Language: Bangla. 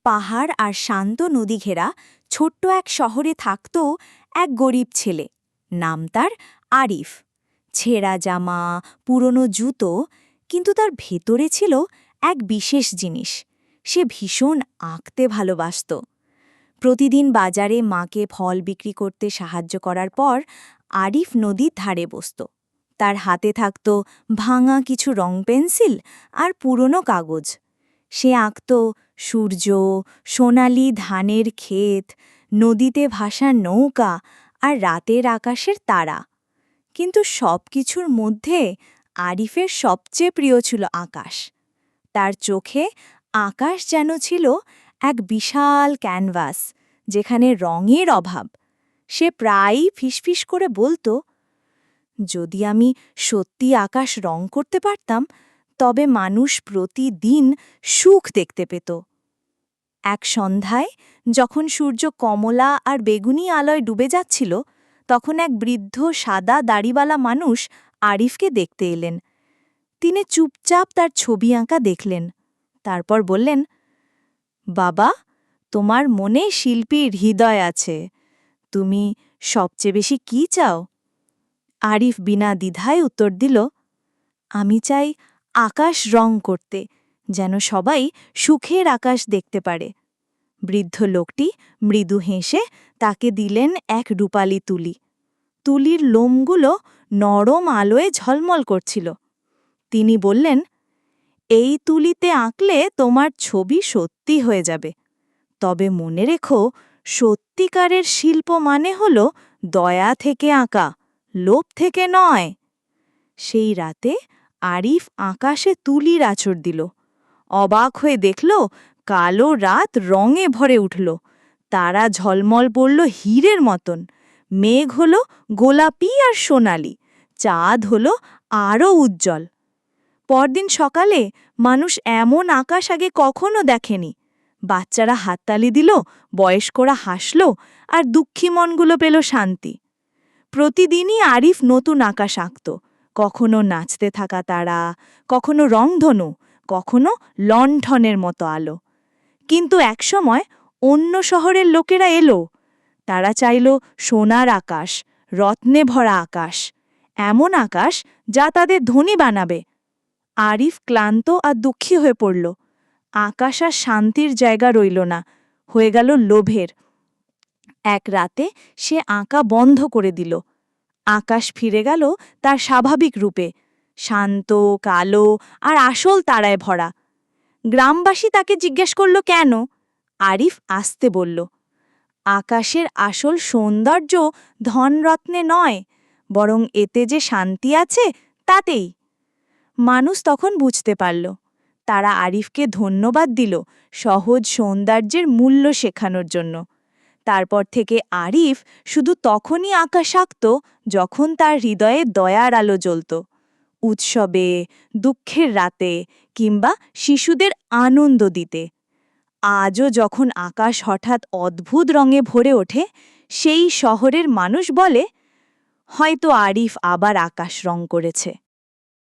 পাহাড় আর শান্ত নদী ঘেরা ছোট্ট এক শহরে থাকত এক গরিব ছেলে। নাম তার আরিফ। ছেঁড়া জামা, পুরনো জুতো, কিন্তু তার ভেতরে ছিল এক বিশেষ জিনিস। সে ভীষণ আঁকতে ভালোবাসত। প্রতিদিন বাজারে মাকে ফল বিক্রি করতে সাহায্য করার পর আরিফ নদীর ধারে বসত। তার হাতে থাকত ভাঙা কিছু রং পেন্সিল আর পুরনো কাগজ। সে আঁকত সূর্য, সোনালি ধানের ক্ষেত, নদীতে ভাসা নৌকা আর রাতের আকাশের তারা। কিন্তু সবকিছুর মধ্যে আরিফের সবচেয়ে প্রিয় ছিল আকাশ। তার চোখে আকাশ যেন ছিল এক বিশাল ক্যানভাস, যেখানে রঙের অভাব। সে প্রায়ই ফিসফিস করে বলতো, যদি আমি সত্যি আকাশ রং করতে পারতাম, তবে মানুষ প্রতিদিন সুখ দেখতে পেত। এক সন্ধ্যায় যখন সূর্য কমলা আর বেগুনি আলোয় ডুবে যাচ্ছিল, তখন এক বৃদ্ধ সাদা দাড়িওয়ালা মানুষ আরিফকে দেখতে এলেন। তিনি চুপচাপ তার ছবি আঁকা দেখলেন। তারপর বললেন, বাবা, তোমার মনে শিল্পীর হৃদয় আছে। তুমি সবচেয়ে বেশি কি চাও? আরিফ বিনা দ্বিধায় উত্তর দিল, আমি চাই আকাশ রং করতে, যেন সবাই সুখের আকাশ দেখতে পারে। বৃদ্ধ লোকটি মৃদু হেসে তাকে দিলেন এক রূপালি তুলি। তুলির লোমগুলো নরম আলোয় ঝলমল করছিল। তিনি বললেন, এই তুলিতে আঁকলে তোমার ছবি সত্যি হয়ে যাবে। তবে মনে রেখো, সত্যিকারের শিল্প মানে হল দয়া থেকে আঁকা, লোভ থেকে নয়। সেই রাতে আরিফ আকাশে তুলির আঁচড় দিল। অবাক হয়ে দেখল, কালো রাত রঙে ভরে উঠল। তারা ঝলমল পড়ল হীরের মতন। মেঘ হল গোলাপি আর সোনালি। চাঁদ হল আরও উজ্জ্বল। পরদিন সকালে মানুষ এমন আকাশ আগে কখনো দেখেনি। বাচ্চারা হাততালি দিল, বয়স্করা হাসল, আর দুঃখী মনগুলো পেল শান্তি। প্রতিদিনই আরিফ নতুন আকাশ আঁকত। কখনো নাচতে থাকা তারা, কখনো রংধনু, কখনো লণ্ঠনের মতো আলো। কিন্তু একসময় অন্য শহরের লোকেরা এলো। তারা চাইল সোনার আকাশ, রত্নে ভরা আকাশ, এমন আকাশ যা তাদের ধনী বানাবে। আরিফ ক্লান্ত আর দুঃখী হয়ে পড়ল। আকাশ আর শান্তির জায়গা রইল না, হয়ে গেল লোভের। এক রাতে সে আঁকা বন্ধ করে দিল। আকাশ ফিরে গেল তার স্বাভাবিক রূপে, শান্ত, কালো আর আসল তারায় ভরা। গ্রামবাসী তাকে জিজ্ঞেস করল কেন। আরিফ আস্তে বলল, আকাশের আসল সৌন্দর্য ধনরত্নে নয়, বরং এতে যে শান্তি আছে তাতেই। মানুষ তখন বুঝতে পারল। তারা আরিফকে ধন্যবাদ দিল সহজ সৌন্দর্যের মূল্য শেখানোর জন্য। তারপর থেকে আরিফ শুধু তখনই আকাশ আঁকত যখন তার হৃদয়ে দয়ার আলো জ্বলত। উৎসবে, দুঃখের রাতে, কিংবা শিশুদের আনন্দ দিতে। আজও যখন আকাশ হঠাৎ অদ্ভুত রঙে ভরে ওঠে, সেই শহরের মানুষ বলে, হয়তো আরিফ আবার আকাশ রং করেছে।